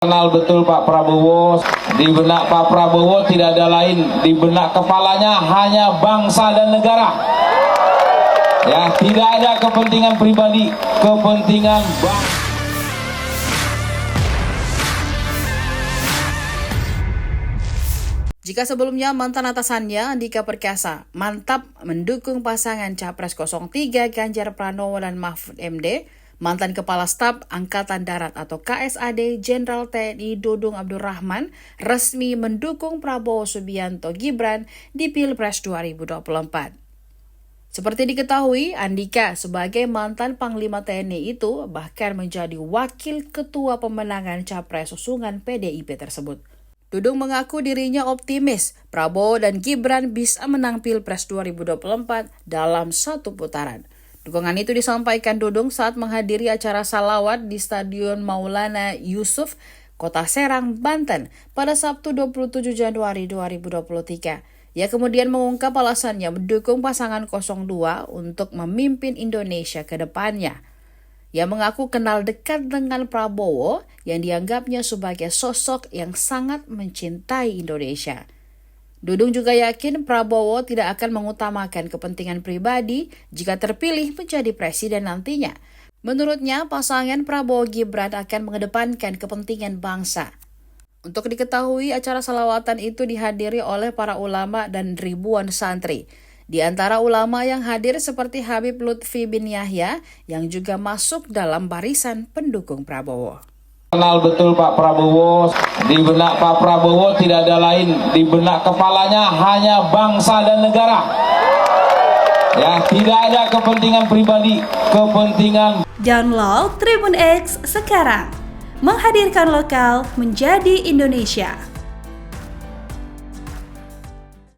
Kenal betul Pak Prabowo. Di benak Pak Prabowo tidak ada lain, di benak kepalanya hanya bangsa dan negara. Ya, tidak ada kepentingan pribadi, kepentingan bangsa. Jika sebelumnya mantan atasannya Andika Perkasa mantap mendukung pasangan Capres 03 Ganjar Pranowo dan Mahfud MD, mantan Kepala Staf Angkatan Darat atau KSAD Jenderal TNI Dudung Abdurrahman resmi mendukung Prabowo Subianto Gibran di Pilpres 2024. Seperti diketahui, Andika sebagai mantan Panglima TNI itu bahkan menjadi wakil ketua pemenangan Capres usungan PDIP tersebut. Dudung mengaku dirinya optimis Prabowo dan Gibran bisa menang Pilpres 2024 dalam satu putaran. Dukungan itu disampaikan Dudung saat menghadiri acara salawat di Stadion Maulana Yusuf, Kota Serang, Banten pada Sabtu 27 Januari 2023. Ia kemudian mengungkap alasannya mendukung pasangan 02 untuk memimpin Indonesia ke depannya. Ia mengaku kenal dekat dengan Prabowo yang dianggapnya sebagai sosok yang sangat mencintai Indonesia. Dudung juga yakin Prabowo tidak akan mengutamakan kepentingan pribadi jika terpilih menjadi presiden nantinya. Menurutnya, pasangan Prabowo Gibran akan mengedepankan kepentingan bangsa. Untuk diketahui, acara salawatan itu dihadiri oleh para ulama dan ribuan santri. Di antara ulama yang hadir seperti Habib Lutfi bin Yahya yang juga masuk dalam barisan pendukung Prabowo. Kenal betul Pak Prabowo. Di benak Pak Prabowo tidak ada lain, di benak kepalanya hanya bangsa dan negara. Ya, tidak ada kepentingan pribadi, kepentingan. Download Tribun X sekarang, menghadirkan lokal menjadi Indonesia.